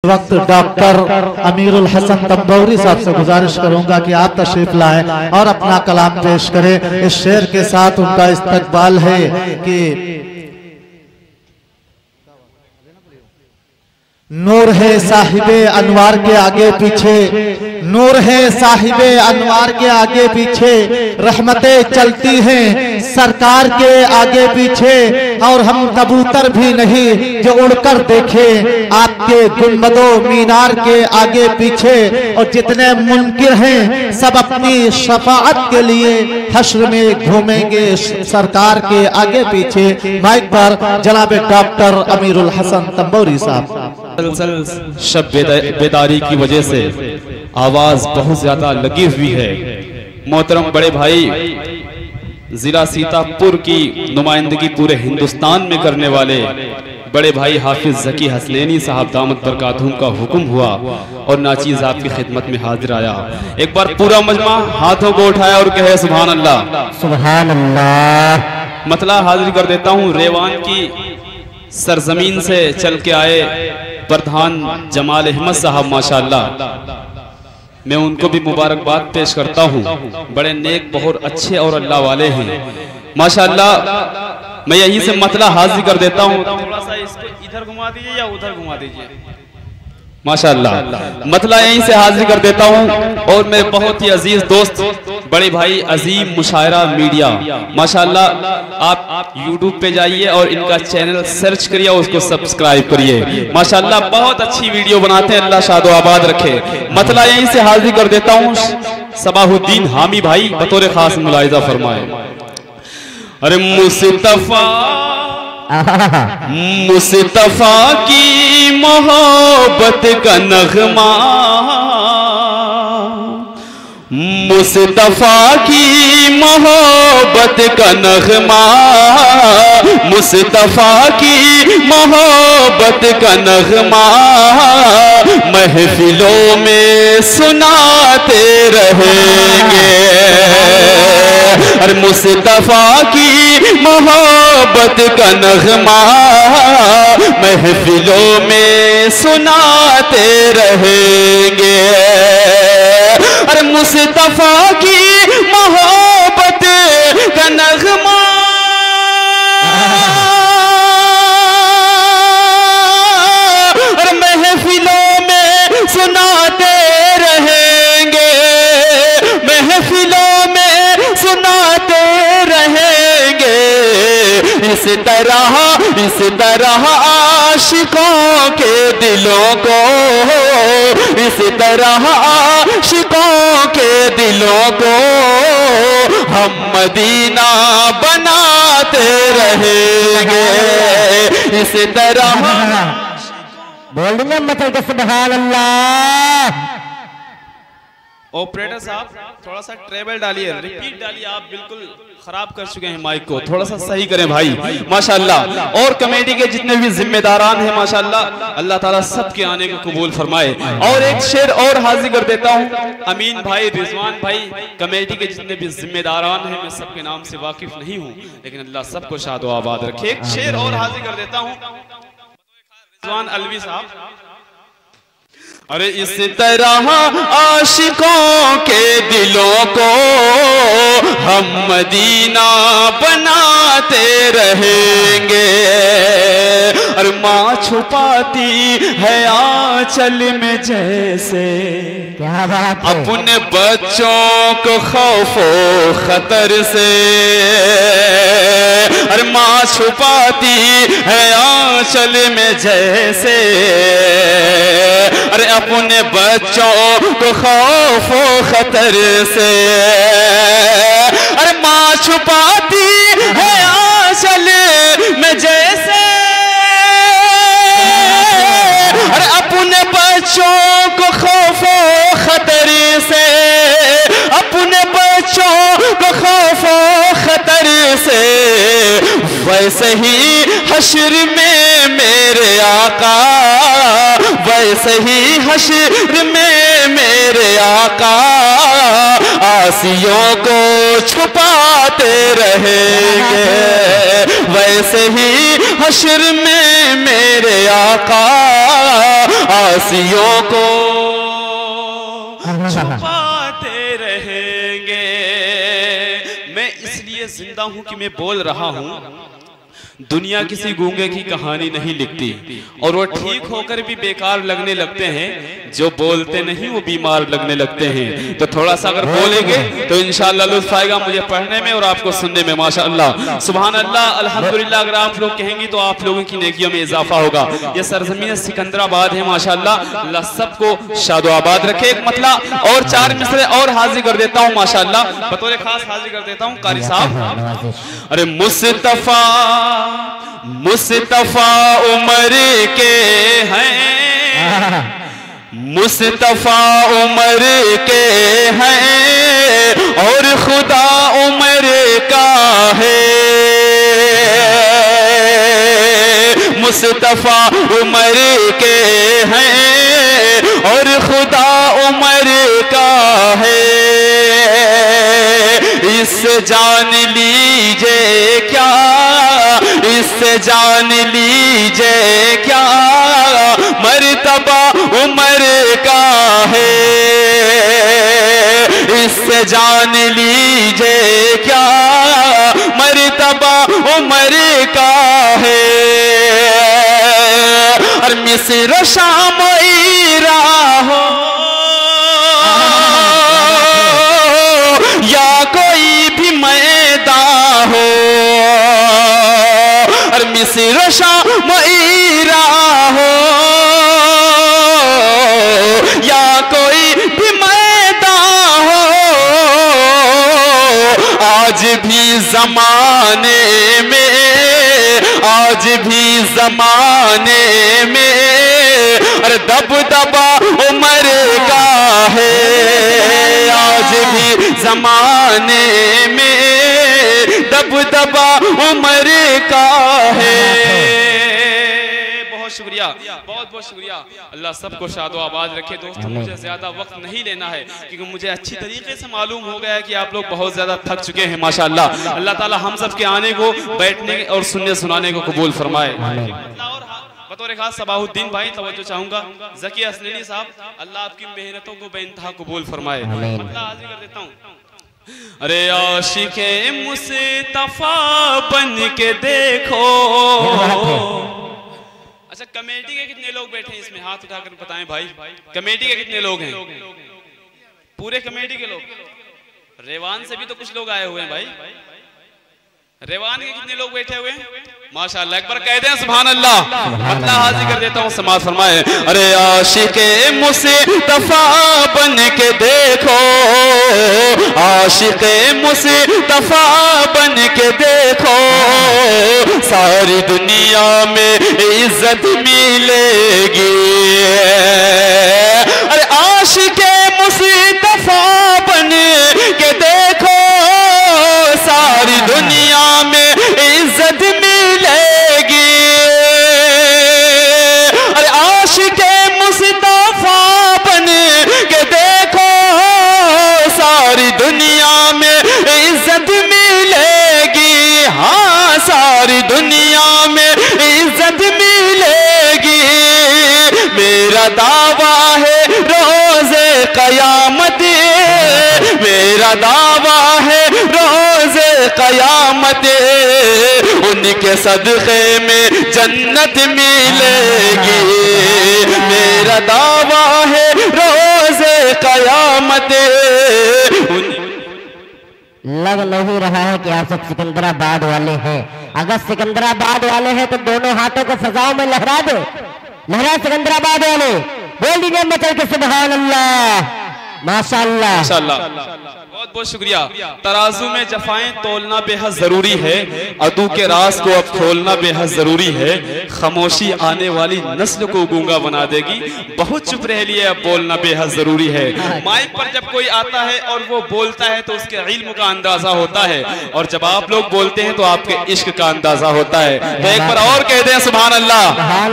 वक्त डॉक्टर अमीरुल हसन तंबौरी साहब से गुजारिश करूंगा कि आप तशरीफ लाएं और अपना कलाम पेश करें। इस शेर के साथ उनका इस्तकबाल है कि नूर है साहिबे अनवार के आगे पीछे, नूर है साहिबे अनवार के आगे पीछे, रहमतें चलती हैं सरकार के आगे पीछे, और हम कबूतर भी नहीं जो उड़कर देखे आपके गुंबदो मीनार के आगे पीछे। और जितने मुनकिर हैं सब अपनी शफाअत के लिए हश्र में घूमेंगे सरकार के आगे पीछे। माइक पर जनाब डॉक्टर अमीरुल हसन तंबौरी साहब। शब बेदारी की वजह से आवाज बहुत ज्यादा लगी हुई है। मोहतरम बड़े भाई, जिला सीतापुर की नुमाइंदगी पूरे हिंदुस्तान में करने वाले बड़े भाई हाफिज ज़की हसनैनी साहब दामत बरकातहुम का हुक्म हुआ और नाचीज आपकी खिदमत में हाजिर आया। एक बार पूरा मजमा हाथों को उठाया और कहे सुभान अल्लाह सुभान अल्लाह। मतला हाजिर कर देता हूँ। रेवान की सरजमीन से चल के आए प्रधान जमाल अहमद साहब माशाअल्लाह, मैं उनको भी मुबारकबाद पेश करता हूँ। बड़े नेक बहुत अच्छे और अल्लाह वाले हैं माशाअल्लाह। मैं यहीं से मतला हाजिर कर देता हूँ। थोड़ा सा इसको इधर घुमा दीजिए या उधर घुमा दीजिए माशाअल्लाह। मतला यहीं से हाजिर कर देता हूँ। और मेरे बहुत ही अजीज दोस्त बड़े भाई अजीम मुशायरा मीडिया माशाअल्लाह, आप यूट्यूब पे जाइए और इनका चैनल सर्च करिए और उसको सब्सक्राइब करिए माशाअल्लाह। बहुत अच्छी वीडियो बनाते हैं, अल्लाह शादो आबाद रखे। मतला यहीं से हाजिर कर देता हूँ। सबाहुद्दीन हामी भाई बतौर खास मुलाहिजा फरमाए। अरे मुस्तफा मुस्तफा की मोहब्बत का नगमा, मुस्तफा की मोहब्बत का नगमा, मुस्तफा की मोहब्बत का नगमा, महफिलों में सुनाते रहेंगे। अरे मुस्तफा की मोहब्बत का नगमा, महफिलों में सुनाते रहेंगे। अरे मुस्तफा की मोहब्बत का नगमा, अरे महफिलों में सुनाते रहेंगे, महफिलों में सुनाते रहेंगे। इस तरह आशिकों के दिलों को, इस तरह आशिकों के दिलों को हम मदीना बनाते रहेंगे। इस तरह बोल देंगे मतलब सुभान अल्लाह। ऑपरेटर साहब थोड़ा सा ट्रेबल डालिए, रिपीट डालिए। आप बिल्कुल खराब कर चुके हैं माइक को, थोड़ा सा सही करें भाई माशाअल्लाह। और कमेटी के जितने भी जिम्मेदारान हैं माशाअल्लाह, अल्लाह ताला सबके आने को कबूल फरमाए। और एक शेर और हाजिर कर देता हूँ। अमीन भाई, रिजवान भाई, कमेटी के जितने भी जिम्मेदारान हैं, मैं सबके नाम से वाकिफ नहीं हूँ, लेकिन अल्लाह सबको शादो आबाद रखे। एक शेर और हाजिर कर देता हूँ। रिजवान अलवी साहब। अरे इस तरह आशिकों के दिलों को हम मदीना बनाते रहेंगे। अरे माँ छुपाती है आंचल में जैसे क्या बात है, अपने बच्चों को खौफो खतर से। अरे माँ छुपाती है आंचल में जैसे, अरे अपने बच्चों को खौफो खतर से। अरे माँ छुपाती है आंचल में जैसे, अरे अपने बच्चों को खौफो खतर से, अपने बच्चों को खौफो खतर से। वैसे ही हश्र में मेरे आका, वैसे ही हश्र में मेरे आका आसियों को छुपाते रहेंगे, वैसे ही हश्र में मेरे आका आसियों को छुपाते रहेंगे। मैं इसलिए जिंदा हूं कि मैं बोल रहा हूं। दुनिया किसी गूंगे की कहानी नहीं लिखती, और वो ठीक होकर भी बेकार लगने लगते हैं, जो बोलते नहीं वो बीमार लगने लगते हैं। तो थोड़ा सा अगर बोलेंगे तो इंशाअल्लाह लुत्फ आएगा मुझे पढ़ने में और आपको सुनने में। माशाअल्लाह, सुभान अल्लाह, अल्हम्दुलिल्लाह। अगर आप लोग कहेंगे तो आप लोगों की नेकियों में इजाफा होगा। ये सरजमीन सिकंदराबाद है माशाअल्लाह। अल्लाह सबको शादो आबाद रखे। एक मतला और 4 मिसरे और हाजिर कर देता हूँ माशाअल्लाह, बतौर खास हाजिर कर देता हूँ कारी साहब। अरे मुस्तफा मुस्तफा उमर के हैं, मुस्तफा उमर के हैं और खुदा उमर का है। मुस्तफा उमर के हैं और खुदा उमर का है। इससे जान लीजिए क्या, इससे जान लीजिए क्या मर्तबा उमर का है। इससे जान लीजिए क्या मर्तबा उमर का है। और मिस्र शाम ईरान हो या कोई भी मैदान हो, और मिस्र शाम ईरान हो या कोई भी मैदान हो, आज भी जमाने में, आज भी जमाने में अरे दबदबा उमर का है। आज भी जमाने में दबदबा उमर का है। बहुत शुक्रिया, बहुत बहुत शुक्रिया। अल्लाह सबको शादो आबाद रखे। दोस्तों मुझे ज्यादा वक्त नहीं लेना है क्योंकि मुझे अच्छी तरीके से मालूम हो गया है कि आप लोग बहुत ज्यादा थक चुके हैं माशाअल्लाह। अल्लाह ताला हम सब के आने को, बैठने और सुनने सुनाने को कबूल फरमाए। और बतौर खास सबाहुद्दीन भाई तवज्जो चाहूंगा, ज़की असलनी साहब, अल्लाह आपकी मेहनतों को बेइंतहा कबूल फरमाए। अल्लाह हाजिर कर देता हूँ। अरे आशिके मुस्तफा बन के देखो। अच्छा, कमेटी के कितने लोग बैठे हैं इसमें? हाथ उठाकर बताएं भाई, कमेटी के कितने लोग हैं? पूरे कमेटी के लोग। रेवान से भी तो कुछ लोग आए हुए हैं भाई। रेवान के कितने लोग बैठे हुए हैं? माशाअल्लाह, एक बार कह दें सुभान अल्लाह। मतलब हाजिर कर देता हूँ, समाज फरमाए। अरे आशिके मुस्तफा बन के देखो, आशिके मुस्तफा बन के देखो, सारी दुनिया में इज्जत मिलेगी। अरे आशिके मुस्तफा बन के देखो, सारी दुनिया में इज्जत मिलेगी। अरे आशिके मुस्तफा बन के देखो, सारी दुनिया में इज्जत मिलेगी। हाँ, सारी दुनिया में इज्जत मिलेगी। मेरा दावा है रोज़े क़यामत, मेरा दावा है रोज़े क़यामत, उनके सदक़े में जन्नत मिलेगी। मेरा दावा है रोज़े क़यामत। लग नहीं रहा है कि आप सब सिकंदराबाद वाले हैं। अगर सिकंदराबाद वाले हैं तो दोनों हाथों को फजाओं में लहरा दो। लहरा सिकंदराबाद वाले, बोल दीजिए मचल के सुभान अल्लाह, माशाअल्लाह। बहुत बहुत शुक्रिया। तराजू में जफाएं तोलना बेहद जरूरी है, अदू के राज को अब खोलना बेहद जरूरी है। खामोशी आने वाली नस्ल को गूंगा बना देगी, बहुत चुप रह लिए अब बोलना बेहद जरूरी है। माइक पर जब कोई आता है और वो बोलता है तो उसके इल्म का अंदाजा होता है, और जब आप लोग बोलते हैं तो आपके इश्क का अंदाजा होता है। तो एक बार और कह दें सुभान अल्लाह,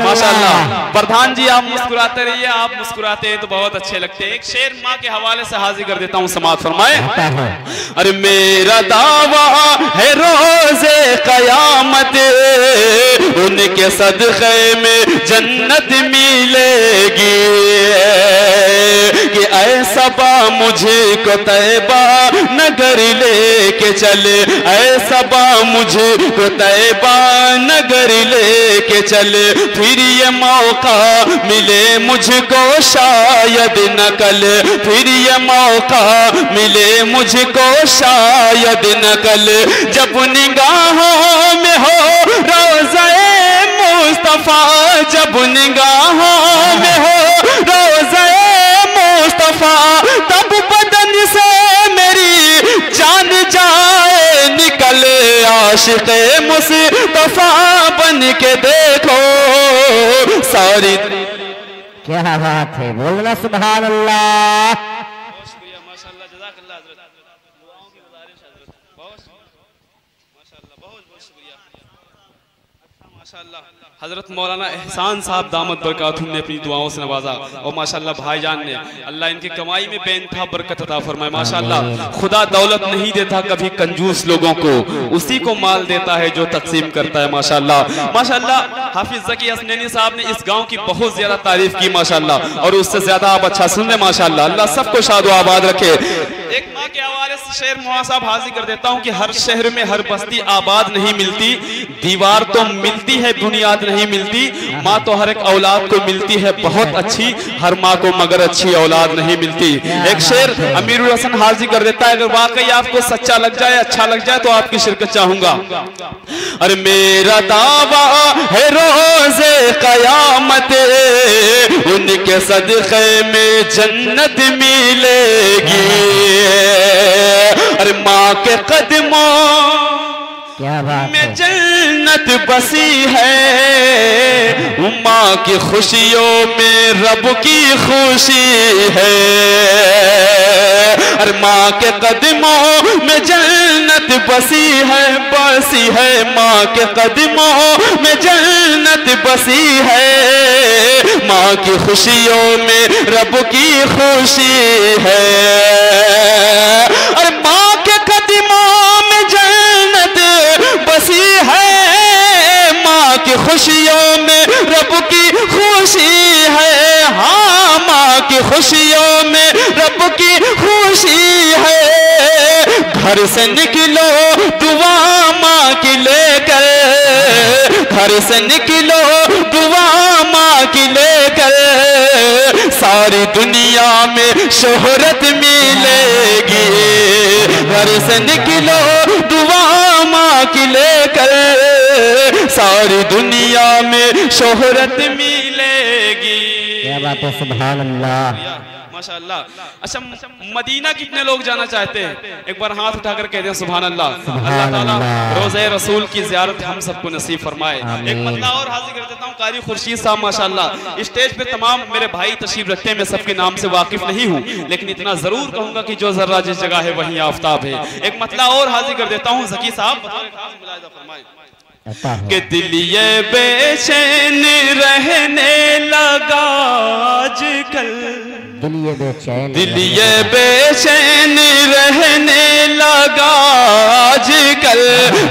माशाअल्लाह। प्रधान जी आप मुस्कुराते रहिए, आप मुस्कुराते हैं तो बहुत अच्छे लगते हैं। एक शेर माँ के हवाले से हाजिर कर देता हूँ, समाअत फरमाए। अरे मेरा दावा है रोज़े क़यामत, उनके सदक़े में जन्नत मिलेगी, कि ऐसा बा मुझे को तैबा नगर लेके चले, ऐसा बा मुझे को तैबा नगर लेके चले, फिर ये मौका मिले मुझको शायद न कल, फिर ये मौका मिले मुझको शायद न कल, जब निगाहों में हो रोज़े मुस्तफा, जब निगाहों में हो रोज़े मुस्तफा, तब बदन से मेरी जान जाए निकल, आशिक़े मुस्तफा बन के देखो सारी। क्या बात है, बोलना सुभान अल्लाह। बहुत शुक्रिया, माशाअल्लाह, जज़ाकल्लाह हज़रत, दुआओं की गुजारिश हज़रत, बहुत माशाअल्लाह, बहुत बहुत शुक्रिया। अच्छा माशाअल्लाह, हज़रत मौलाना एहसान साहब दामत बरकातुहू ने अपनी दुआओं से नवाजा, और माशाअल्लाह भाईजान ने, अल्लाह इनकी कमाई में बेइंतहा बरकत अता फरमाए। माशाअल्लाह, खुदा दौलत नहीं देता कभी कंजूस लोगों को, उसी को माल देता है जो तकसीम करता है। माशाअल्लाह माशाअल्लाह, हाफिज ज़की हसनैनी साहब ने इस गांव की बहुत ज्यादा तारीफ की माशाअल्लाह, और उससे ज्यादा आप अच्छा सुन रहे माशाअल्लाह। अल्लाह सबको शाद व आबाद रखे। एक माँ के हवाले से शेर मुआसाब हाजिर कर देता हूँ कि हर शहर में हर बस्ती आबाद नहीं मिलती, दीवार तो मिलती है बुनियाद नहीं मिलती, माँ तो हर एक औलाद को मिलती है बहुत अच्छी, हर माँ को मगर अच्छी औलाद नहीं मिलती। एक शेर अमीरुल हसन हाजिर कर देता है, अगर वाकई आपको सच्चा लग जाए, अच्छा लग जाए तो आपकी शिरकत चाहूंगा। अरे मेरा दावा है रोज़े क़यामत, उनके सदक़े में जन्नत मिलेगी, अरे माँ के कदमों क्या बात में जन्नत बसी है, माँ की खुशियों में रब की खुशी है, अरे माँ के कदमों में जन्नत बसी है, माँ के कदमों में जन्नत बसी है, माँ की खुशियों में रब की खुशी है, अरे माँ के कदमों में जन्नत बसी है, माँ की खुशियों में रब की खुशी है, हाँ माँ की खुशियों में रब की खुशी है, घर से निकलो दुआ माँ की लेकर, घर से निकलो दुआ माँ की लेकर, सारी दुनिया में शोहरत मिलेगी, घर से निकलो दुआ माँ की लेकर, सारी दुनिया में शोहरत मिलेगी। क्या बात है, सुभान अल्लाह, माशाअल्लाह। अच्छा, मदीना कितने लोग जाना चाहते हैं? एक बार हाथ उठाकर कहते हैं सुभान अल्लाह। अल्लाह ताला रोज़े रसूल की ज़ियारत हम सबको नसीब फरमाए। एक मतला और हाजिर कर देता हूँ, कारी खुर्शीद साहब माशाअल्लाह। स्टेज पे तमाम मेरे भाई तशरीफ रखते हैं, मैं सबके नाम से वाकिफ नहीं हूँ, लेकिन इतना जरूर कहूंगा कि जो जर्रा जिस जगह है वहीं आफ्ताब है। एक मतला और हाजिर कर देता हूँ, ज़की साहब कि दिल ये बेचैन रहने लगा आजकल, दिल ये बेचैन रहने लगा आजकल,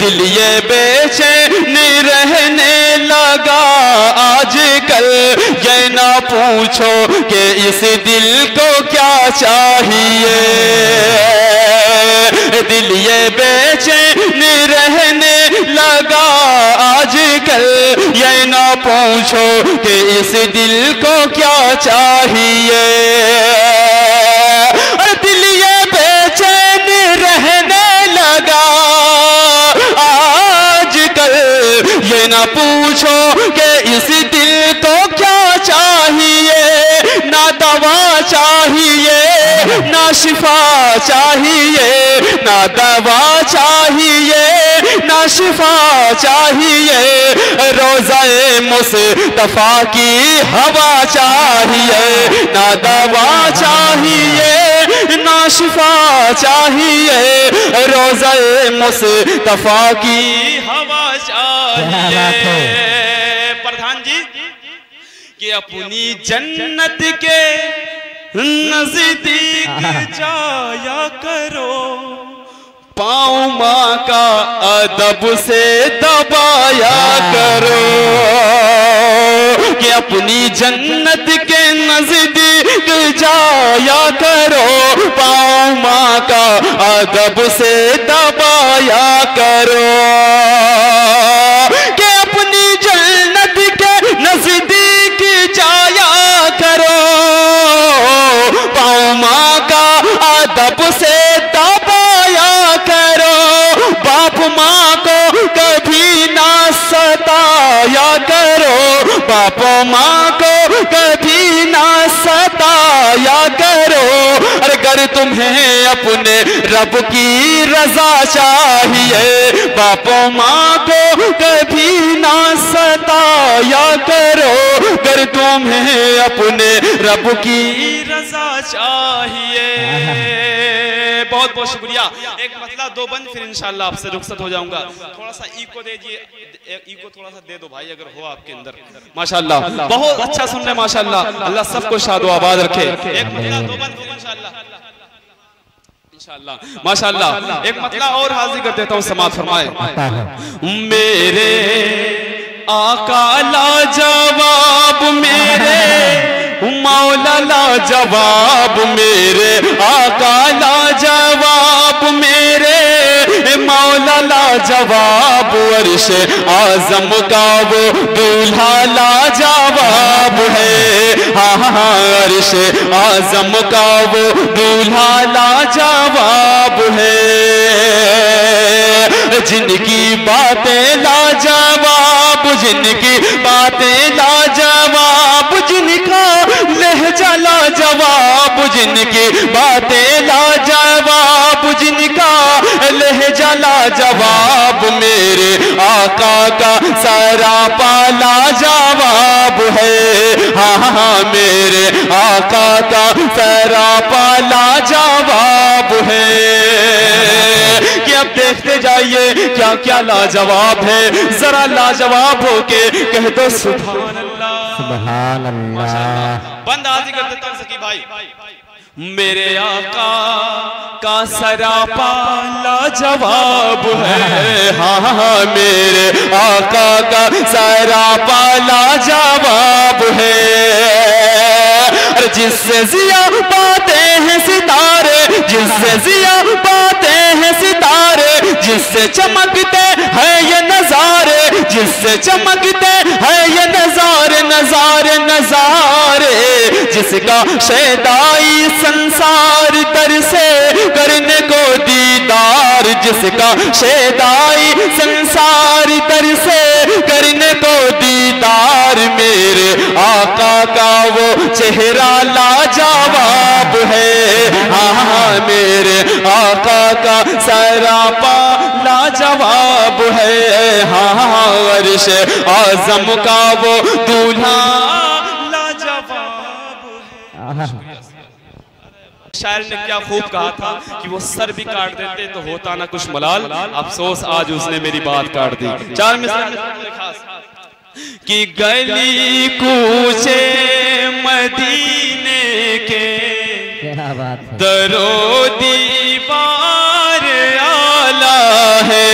दिल ये बेचैन रहने लगा आजकल, ये ना पूछो कि इस दिल को क्या चाहिए, दिल ये बेचैन रहने लगा आजकल, ये ना पूछो कि इस दिल को क्या चाहिए, और दिल ये बेचैन रहने लगा आजकल, ये ना पूछो कि इस दिल को क्या चाहिए, ना दवा चाहिए ना शिफा चाहिए, ना दवा चाहिए, ना शिफा चाहिए, रोज़ाए मुस्तफा की हवा चाहिए। ना दवा चाहिए, ना शिफा चाहिए, रोज़ाए मुस्तफा की हवा चाहिए। प्रधान जी कि अपनी जन्नत के नजदीक जाया करो, पाँव माँ का अदब से दबाया करो। कि अपनी जन्नत के नजदीक जाया करो, पाँव माँ का अदब से दबाया करो। कि अपनी जन्नत के नजदीक जाया करो, पाँव माँ का अदब से दबाया करो। बाप माँ को कभी ना सताया करो, बाप माँ को कभी ना सताया करो। अगर तुम्हें अपने रब की रजा चाहिए, बाप माँ को कभी ना सताया करो। अगर तुम्हें अपने रब की रजा चाहिए। बहुत बहुत शुक्रिया। एक मतला दो बंद, फिर इंशाल्लाह आपसे रुखसत हो जाऊंगा। थोड़ा सा इको दीजिए, इको थोड़ा सा दे दो भाई अगर हो आपके अंदर। माशाल्लाह बहुत अच्छा सुन रहे, माशाल्लाह। अल्लाह सबको शाद आबाद रखे। एक मतला दो बंद, फिर इंशाल्लाह माशाल्लाह। एक मतला और हाजिर कर देता हूँ, समाअत फरमाए। मेरे आका लाजवाब, मेरे मौला लाजवाब, मेरे आका लाजवाब, मेरे मौला लाजवाब, अर्श आजम का वो दूल्हा लाजवाब है। हाँ हाँ, अर्श आजम का वो दूल्हा लाजवाब है। जिनकी बातें लाजवाब, जिनकी बातें लाजवाब, जिनका लहजा लाजवाब, जिनकी बातें लाजवाब, जिनका लहजा लाजवाब, मेरे आका का सरापा लाजवाब है। हाँ हाँ, मेरे आका का सरापा लाजवाब है। कि अब देखते जाइए क्या क्या लाजवाब है, जरा लाजवाब होके कह दो सुभान अल्लाह, सुभान अल्लाह। बंद आजी कर देता हूं सकी भाई। मेरे आका का सरापा लाजवाब है। हाँ हाँ, मेरे आका का सरापा लाजवाब है। जिससे जिया पाते हैं सितारे, जिससे जिया पाते हैं सितारे, जिससे चमकते हैं ये नजारे, जिससे चमकते हैं ये नजारे, नजारे नजारे, जिसका शैदाई संसार तर से करने को दीदार, जिसका शैदाई संसार तर से करने को दीदार, मेरे आका का वो चेहरा लाजवाब है। हाँ, मेरे आका का सरापा लाजवाब है। हाँ, अर्श आजम का वो दूल्हा लाजवाब है। शायर ने क्या खूब कहा था कि वो सर भी काट देते तो होता ना कुछ मलाल, अफसोस आज उसने मेरी बात काट दी। चार मिसाल कि गली कूचे मदीने के, दरो दीवार आला है।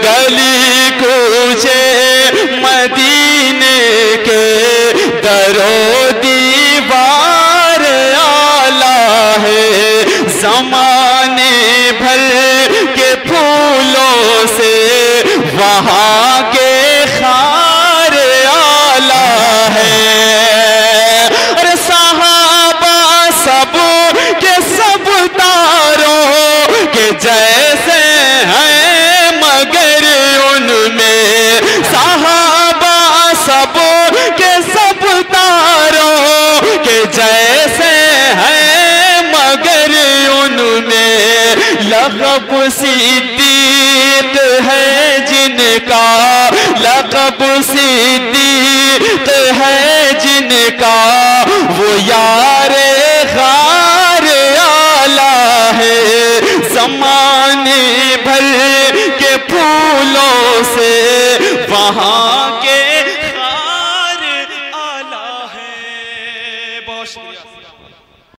गली कूचे मदीने के, दरो दीवार आला है। ज़माने भर के फूलों से वहाँ के खार आला है। अरे सहाबा सब के सब तारों के जैसे हैं, मगर उनमें सहाबा सब के सब तारों के जैसे हैं, मगर लक़ब सिद्दीक़ है जिनका, लक़ब सिद्दीक़ है जिनका, वो यार